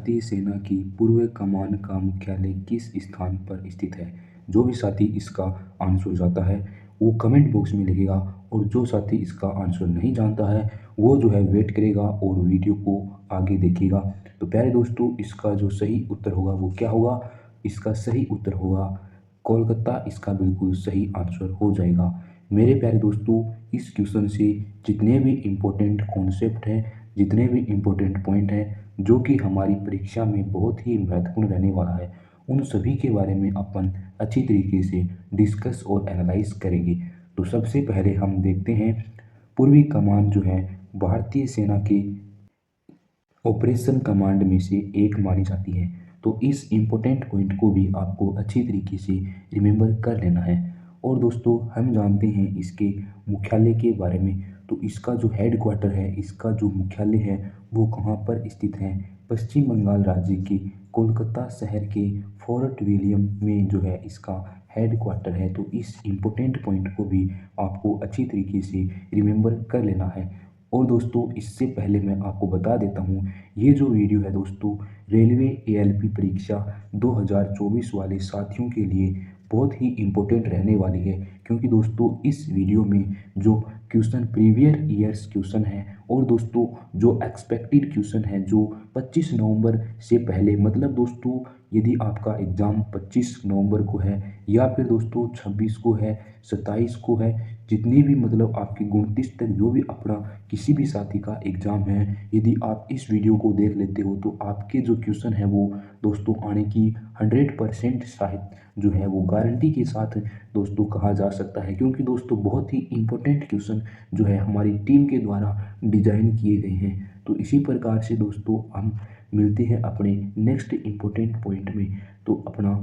भारतीय सेना की पूर्व कमान का मुख्यालय किस स्थान पर स्थित है? जो भी साथी इसका आंसर जानता है वो कमेंट बॉक्स में लिखेगा, और जो साथी इसका आंसर नहीं जानता है वो जो है वेट करेगा और वीडियो को आगे देखेगा। तो प्यारे दोस्तों, इसका जो सही उत्तर होगा वो क्या होगा? इसका सही उत्तर होगा कोलकाता। इसका बिल्कुल सही आंसर हो जाएगा। मेरे प्यारे दोस्तों, इस क्वेश्चन से जितने भी इम्पोर्टेंट कॉन्सेप्ट हैं, जितने भी इम्पोर्टेंट पॉइंट हैं जो कि हमारी परीक्षा में बहुत ही महत्वपूर्ण रहने वाला है, उन सभी के बारे में अपन अच्छी तरीके से डिस्कस और एनालाइज करेंगे। तो सबसे पहले हम देखते हैं, पूर्वी कमान जो है भारतीय सेना के ऑपरेशन कमांड में से एक मानी जाती है। तो इस इम्पोर्टेंट पॉइंट को भी आपको अच्छी तरीके से रिमेंबर कर लेना है। और दोस्तों, हम जानते हैं इसके मुख्यालय के बारे में। तो इसका जो हेड क्वार्टर है, इसका जो मुख्यालय है वो कहाँ पर स्थित है? पश्चिम बंगाल राज्य के कोलकाता शहर के फोर्ट विलियम में जो है इसका हेड क्वार्टर है। तो इस इम्पोर्टेंट पॉइंट को भी आपको अच्छी तरीके से रिमेंबर कर लेना है। और दोस्तों, इससे पहले मैं आपको बता देता हूँ, ये जो वीडियो है दोस्तों, रेलवे एएलपी परीक्षा 2024 वाले साथियों के लिए बहुत ही इम्पोर्टेंट रहने वाली है। क्योंकि दोस्तों, इस वीडियो में जो क्वेश्चन प्रीवियस ईयर्स क्वेश्चन है, और दोस्तों जो एक्सपेक्टेड क्वेश्चन है जो 25 नवंबर से पहले, मतलब दोस्तों यदि आपका एग्ज़ाम 25 नवंबर को है या फिर दोस्तों 26 को है, 27 को है, जितनी भी मतलब आपकी 29 तक जो भी अपना किसी भी साथी का एग्ज़ाम है, यदि आप इस वीडियो को देख लेते हो तो आपके जो क्वेश्चन है वो दोस्तों आने की 100% शायद जो है वो गारंटी के साथ दोस्तों कहा जा सकता है। क्योंकि दोस्तों बहुत ही इम्पोर्टेंट क्वेश्चन जो है हमारी टीम के द्वारा डिजाइन किए गए हैं। तो इसी प्रकार से दोस्तों हम मिलते हैं अपने नेक्स्ट इम्पोर्टेंट पॉइंट में। तो अपना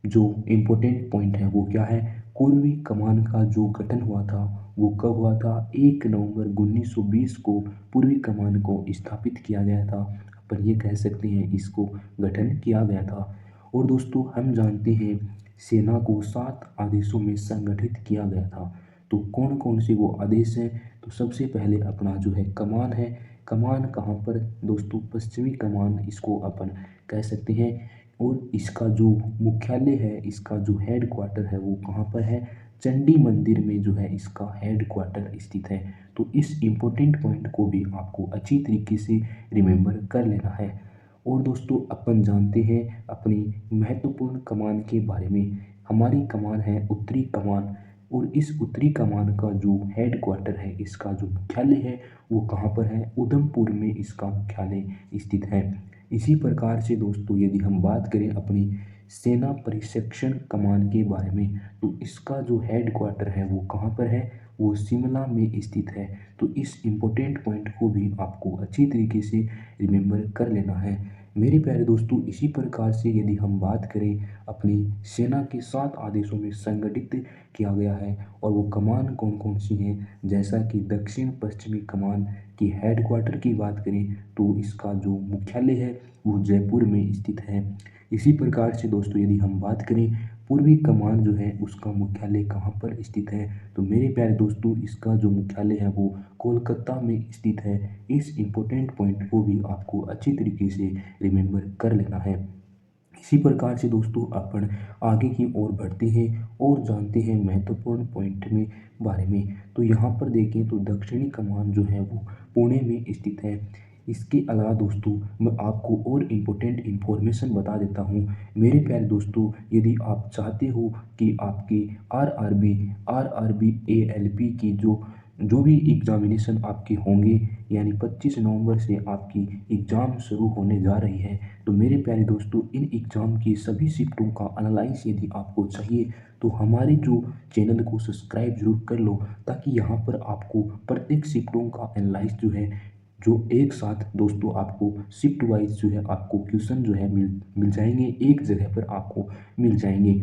जो इम्पोर्टेंट पॉइंट है वो क्या है? पूर्वी कमान का जो गठन हुआ था वो कब हुआ था? 1 नवंबर 1920 को पूर्वी कमान को स्थापित किया गया था। पर ये कह सकते हैं इसको गठन किया गया था। और दोस्तों हम जानते हैं सेना को 7 आदेशों में संगठित किया गया था। तो कौन कौन से वो आदेश हैं? तो सबसे पहले अपना जो है कमान है। कमान कहाँ पर दोस्तों? पश्चिमी कमान इसको अपन कह सकते हैं। और इसका जो मुख्यालय है, इसका जो हेड क्वार्टर है वो कहाँ पर है? चंडी मंदिर में जो है इसका हेड क्वार्टर स्थित है। तो इस इम्पोर्टेंट पॉइंट को भी आपको अच्छी तरीके से रिमेंबर कर लेना है। और दोस्तों अपन जानते हैं अपनी महत्वपूर्ण कमान के बारे में। हमारी कमान है उत्तरी कमान, और इस उत्तरी कमान का जो हेड क्वार्टर है, इसका जो मुख्यालय है वो कहाँ पर है? उधमपुर में इसका मुख्यालय स्थित है। इसी प्रकार से दोस्तों यदि हम बात करें अपनी सेना प्रशिक्षण कमान के बारे में, तो इसका जो हेड क्वार्टर है वो कहाँ पर है? वो शिमला में स्थित है। तो इस इम्पोर्टेंट पॉइंट को भी आपको अच्छी तरीके से रिमेंबर कर लेना है। मेरे प्यारे दोस्तों, इसी प्रकार से यदि हम बात करें अपनी सेना के 7 आदेशों में संगठित किया गया है, और वो कमान कौन कौन सी हैं, जैसा कि दक्षिण पश्चिमी कमान की हेड क्वार्टर की बात करें तो इसका जो मुख्यालय है वो जयपुर में स्थित है। इसी प्रकार से दोस्तों यदि हम बात करें पूर्वी कमान जो है उसका मुख्यालय कहाँ पर स्थित है, तो मेरे प्यारे दोस्तों इसका जो मुख्यालय है वो कोलकाता में स्थित है। इस इम्पोर्टेंट पॉइंट को भी आपको अच्छी तरीके से रिमेंबर कर लेना है। इसी प्रकार से दोस्तों अपन आगे की ओर बढ़ते हैं और जानते हैं महत्वपूर्ण पॉइंट में बारे में। तो यहाँ पर देखें तो दक्षिणी कमान जो है वो पुणे में स्थित है। इसके अलावा दोस्तों मैं आपको और इम्पोर्टेंट इन्फॉर्मेशन बता देता हूँ। मेरे प्यारे दोस्तों, यदि आप चाहते हो कि आपकी आर आर बी एएलपी की जो भी एग्जामिनेशन आपके होंगे, यानी 25 नवंबर से आपकी एग्ज़ाम शुरू होने जा रही है, तो मेरे प्यारे दोस्तों इन एग्ज़ाम की सभी शिफ्टों का एनालाइज यदि आपको चाहिए तो हमारे जो चैनल को सब्सक्राइब जरूर कर लो, ताकि यहाँ पर आपको प्रत्येक शिफ्टों का एनालाइज जो है, जो एक साथ दोस्तों आपको शिफ्ट वाइज जो है आपको क्वेश्चन जो है मिल मिल जाएंगे, एक जगह पर आपको मिल जाएंगे।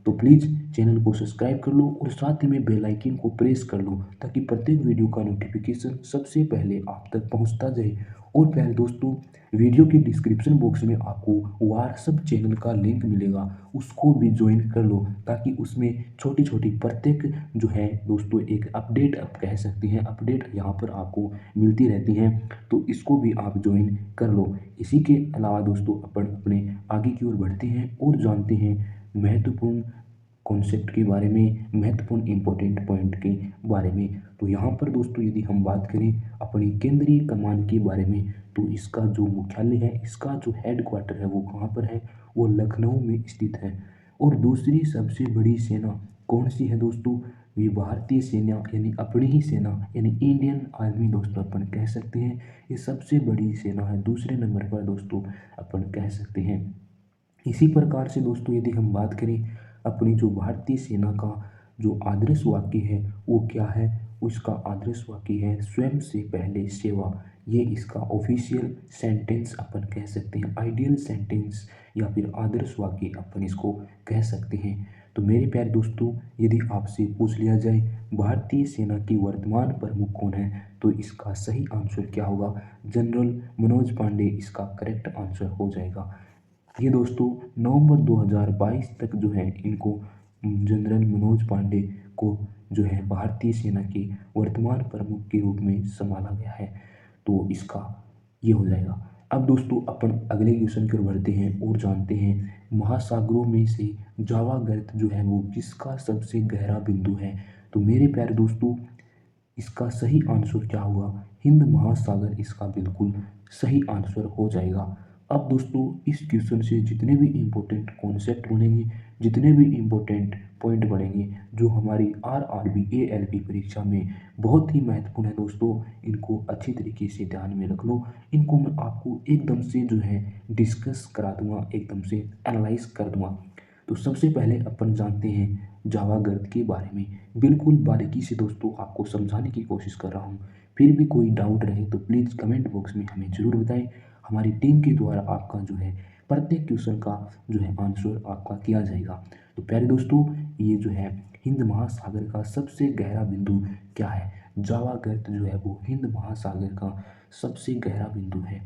तो प्लीज़ चैनल को सब्सक्राइब कर लो और साथ ही में बेल आइकन को प्रेस कर लो ताकि प्रत्येक वीडियो का नोटिफिकेशन सबसे पहले आप तक पहुंचता जाए। और प्यारे दोस्तों, वीडियो के डिस्क्रिप्शन बॉक्स में आपको व्हाट्सएप चैनल का लिंक मिलेगा, उसको भी ज्वाइन कर लो ताकि उसमें छोटी छोटी प्रत्येक जो है दोस्तों एक अपडेट आप कह सकते हैं, अपडेट यहाँ पर आपको मिलती रहती हैं, तो इसको भी आप ज्वाइन कर लो। इसी के अलावा दोस्तों अपन अपने आगे की ओर बढ़ते हैं और जानते हैं महत्वपूर्ण कॉन्सेप्ट के बारे में, महत्वपूर्ण इम्पोर्टेंट पॉइंट के बारे में। तो यहाँ पर दोस्तों यदि हम बात करें अपनी केंद्रीय कमान के बारे में, तो इसका जो मुख्यालय है, इसका जो हेड क्वार्टर है वो कहाँ पर है, वो लखनऊ में स्थित है। और दूसरी सबसे बड़ी सेना कौन सी है दोस्तों, ये भारतीय सेना यानी अपनी ही सेना यानी इंडियन आर्मी दोस्तों अपन कह सकते हैं, ये सबसे बड़ी सेना है, दूसरे नंबर पर दोस्तों अपन कह सकते हैं। इसी प्रकार से दोस्तों यदि हम बात करें अपनी जो भारतीय सेना का जो आदर्श वाक्य है वो क्या है, उसका आदर्श वाक्य है स्वयं से पहले सेवा। ये इसका ऑफिशियल सेंटेंस अपन कह सकते हैं, आइडियल सेंटेंस या फिर आदर्श वाक्य अपन इसको कह सकते हैं। तो मेरे प्यारे दोस्तों, यदि आपसे पूछ लिया जाए भारतीय सेना के वर्तमान प्रमुख कौन है, तो इसका सही आंसर क्या होगा, जनरल मनोज पांडे इसका करेक्ट आंसर हो जाएगा। ये दोस्तों नवंबर 2022 तक जो है इनको जनरल मनोज पांडे को जो है भारतीय सेना के वर्तमान प्रमुख के रूप में संभाला गया है, तो इसका ये हो जाएगा। अब दोस्तों अपन अगले क्वेश्चन की ओर बढ़ते हैं और जानते हैं महासागरों में से जावा गर्त जो है वो किसका सबसे गहरा बिंदु है। तो मेरे प्यारे दोस्तों, इसका सही आंसर क्या होगा, हिंद महासागर इसका बिल्कुल सही आंसर हो जाएगा। अब दोस्तों इस क्वेश्चन से जितने भी इम्पोर्टेंट कॉन्सेप्ट बनेंगे, जितने भी इम्पोर्टेंट पॉइंट बनेंगे जो हमारी आरआरबी एएलपी परीक्षा में बहुत ही महत्वपूर्ण है दोस्तों, इनको अच्छी तरीके से ध्यान में रख लो। इनको मैं आपको एकदम से जो है डिस्कस करा दूंगा, एकदम से एनालाइज कर दूंगा। तो सबसे पहले अपन जानते हैं जावा गर्त के बारे में, बिल्कुल बारीकी से दोस्तों आपको समझाने की कोशिश कर रहा हूँ। फिर भी कोई डाउट रहे तो प्लीज़ कमेंट बॉक्स में हमें ज़रूर बताएं, हमारी टीम के द्वारा आपका जो है प्रत्येक क्वेश्चन का जो है आंसर आपका किया जाएगा। तो प्यारे दोस्तों, ये जो है हिंद महासागर का सबसे गहरा बिंदु क्या है, जावा गर्त जो है वो हिंद महासागर का सबसे गहरा बिंदु है।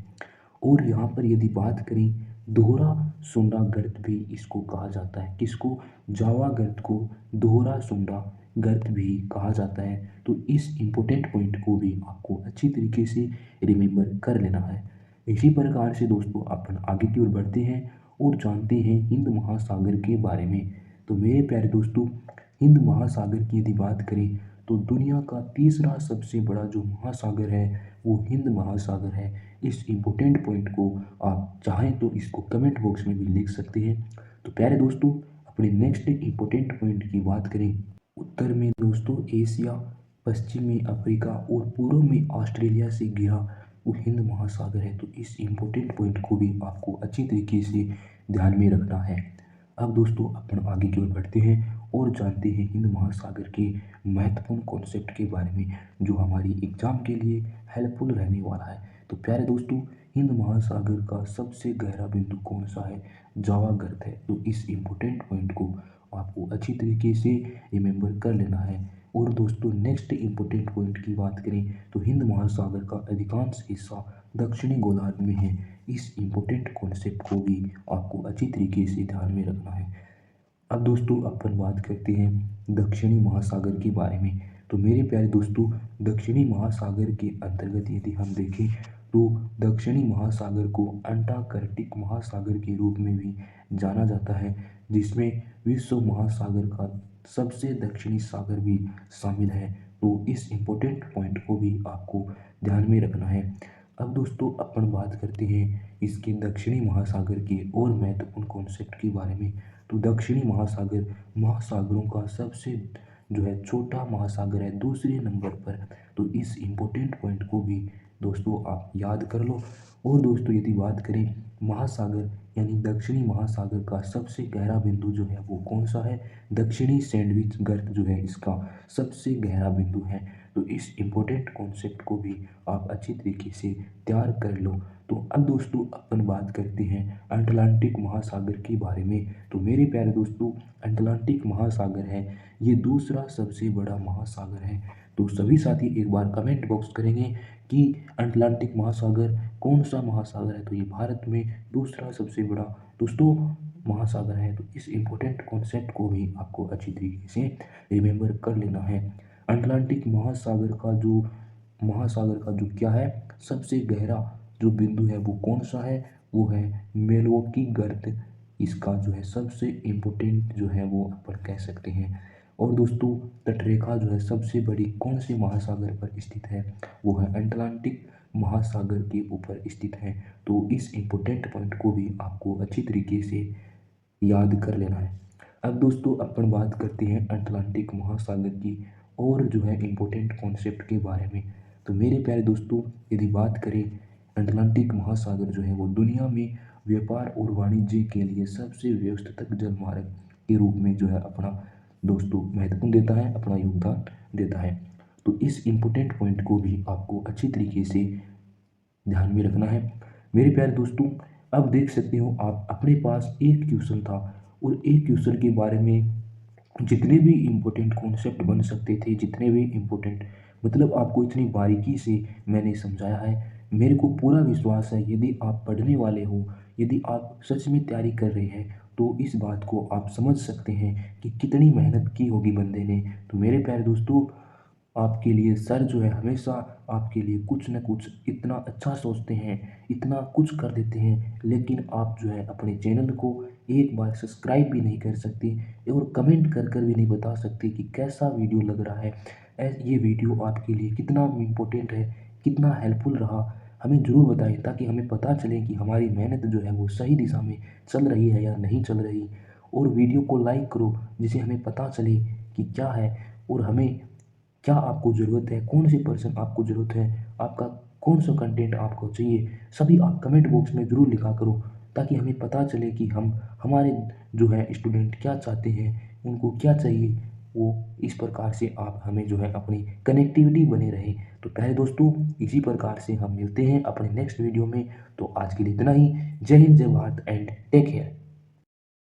और यहाँ पर यदि बात करें दोहरा सुंडा गर्त भी इसको कहा जाता है, किसको, जावा गर्त को दोहरा सुंडा गर्त भी कहा जाता है। तो इस इम्पोर्टेंट पॉइंट को भी आपको अच्छी तरीके से रिमेम्बर कर लेना है। इसी प्रकार से दोस्तों अपन आगे की ओर बढ़ते हैं और जानते हैं हिंद महासागर के बारे में। तो मेरे प्यारे दोस्तों, हिंद महासागर की यदि बात करें तो दुनिया का तीसरा सबसे बड़ा जो महासागर है वो हिंद महासागर है। इस इम्पोर्टेंट पॉइंट को आप चाहें तो इसको कमेंट बॉक्स में भी लिख सकते हैं। तो प्यारे दोस्तों, अपने नेक्स्ट इम्पोर्टेंट पॉइंट की बात करें, उत्तर में दोस्तों एशिया, पश्चिम में अफ्रीका और पूर्व में ऑस्ट्रेलिया से घिरा वो हिंद महासागर है। तो इस इम्पोर्टेंट पॉइंट को भी आपको अच्छी तरीके से ध्यान में रखना है। अब दोस्तों अपन आगे की ओर बढ़ते हैं और जानते हैं हिंद महासागर के महत्वपूर्ण कॉन्सेप्ट के बारे में जो हमारी एग्जाम के लिए हेल्पफुल रहने वाला है। तो प्यारे दोस्तों, हिंद महासागर का सबसे गहरा बिंदु कौन सा है, जावा गर्त है। तो इस इम्पोर्टेंट पॉइंट को आपको अच्छी तरीके से रिमेम्बर कर लेना है। और दोस्तों नेक्स्ट इम्पोर्टेंट पॉइंट की बात करें तो हिंद महासागर का अधिकांश हिस्सा दक्षिणी गोलार्ध में है। इस इम्पोर्टेंट कॉन्सेप्ट को भी आपको अच्छी तरीके से ध्यान में रखना है। अब दोस्तों अपन बात करते हैं दक्षिणी महासागर के बारे में। तो मेरे प्यारे दोस्तों, दक्षिणी महासागर के अंतर्गत यदि हम देखें तो दक्षिणी महासागर को अंटार्कटिक महासागर के रूप में भी जाना जाता है, जिसमें विश्व महासागर का सबसे दक्षिणी सागर भी शामिल है। तो इस इम्पोर्टेंट पॉइंट को भी आपको ध्यान में रखना है। अब दोस्तों अपन बात करते हैं इसके दक्षिणी महासागर के और महत्वपूर्ण कॉन्सेप्ट के बारे में। तो दक्षिणी महासागर महासागरों का सबसे जो है छोटा महासागर है, दूसरे नंबर पर। तो इस इम्पोर्टेंट पॉइंट को भी दोस्तों आप याद कर लो। और दोस्तों यदि बात करें महासागर यानी दक्षिणी महासागर का सबसे गहरा बिंदु जो है वो कौन सा है, दक्षिणी सैंडविच गर्त जो है इसका सबसे गहरा बिंदु है। तो इस इम्पोर्टेंट कॉन्सेप्ट को भी आप अच्छी तरीके से तैयार कर लो। तो अब दोस्तों अपन बात करते हैं अटलांटिक महासागर के बारे में। तो मेरे प्यारे दोस्तों, अटलांटिक महासागर है ये दूसरा सबसे बड़ा महासागर है। तो सभी साथी एक बार कमेंट बॉक्स करेंगे कि अटलांटिक महासागर कौन सा महासागर है। तो ये भारत में दूसरा सबसे बड़ा दोस्तों महासागर है। तो इस इम्पोर्टेंट कॉन्सेप्ट को भी आपको अच्छी तरीके से रिमेम्बर कर लेना है। अटलांटिक महासागर का जो क्या है सबसे गहरा जो बिंदु है वो कौन सा है, वो है मिल्वॉकी गर्त। इसका जो है सबसे इम्पोर्टेंट जो है वो अपन कह सकते हैं। और दोस्तों तटरेखा जो है सबसे बड़ी कौन से महासागर पर स्थित है, वो है अटलांटिक महासागर के ऊपर स्थित है। तो इस इम्पोर्टेंट पॉइंट को भी आपको अच्छी तरीके से याद कर लेना है। अब दोस्तों अपन बात करते हैं अटलांटिक महासागर की और जो है इम्पोर्टेंट कॉन्सेप्ट के बारे में। तो मेरे प्यारे दोस्तों, यदि बात करें अटलांटिक महासागर जो है वो दुनिया में व्यापार और वाणिज्य के लिए सबसे व्यवस्थित जलमार्ग के रूप में जो है अपना दोस्तों महत्वपूर्ण देता है, अपना योगदान देता है। तो इस इम्पोर्टेंट पॉइंट को भी आपको अच्छी तरीके से ध्यान में रखना है। मेरे प्यारे दोस्तों, अब देख सकते हो आप अपने पास एक क्वेश्चन था और एक क्वेश्चन के बारे में जितने भी इम्पोर्टेंट कॉन्सेप्ट बन सकते थे, जितने भी इम्पोर्टेंट मतलब आपको इतनी बारीकी से मैंने समझाया है। मेरे को पूरा विश्वास है यदि आप पढ़ने वाले हो, यदि आप सच में तैयारी कर रहे हैं तो इस बात को आप समझ सकते हैं कि कितनी मेहनत की होगी बंदे ने। तो मेरे प्यारे दोस्तों, आपके लिए सर जो है हमेशा आपके लिए कुछ न कुछ इतना अच्छा सोचते हैं, इतना कुछ कर देते हैं, लेकिन आप जो है अपने चैनल को एक बार सब्सक्राइब भी नहीं कर सकते और कमेंट कर कर भी नहीं बता सकते कि कैसा वीडियो लग रहा है। ये वीडियो आपके लिए कितना इम्पोर्टेंट है, कितना हेल्पफुल रहा, हमें ज़रूर बताएं ताकि हमें पता चले कि हमारी मेहनत जो है वो सही दिशा में चल रही है या नहीं चल रही। और वीडियो को लाइक करो जिससे हमें पता चले कि क्या है और हमें क्या आपको ज़रूरत है, कौन से पर्सन आपको ज़रूरत है, आपका कौन सा कंटेंट आपको चाहिए, सभी आप कमेंट बॉक्स में ज़रूर लिखा करो ताकि हमें पता चले कि हम हमारे जो है स्टूडेंट क्या चाहते हैं, उनको क्या चाहिए। वो इस प्रकार से आप हमें जो है अपनी कनेक्टिविटी बने रहे। तो पहले दोस्तों इसी प्रकार से हम मिलते हैं अपने नेक्स्ट वीडियो में। तो आज के लिए इतना ही। जय हिंद, जय भारत एंड टेक केयर।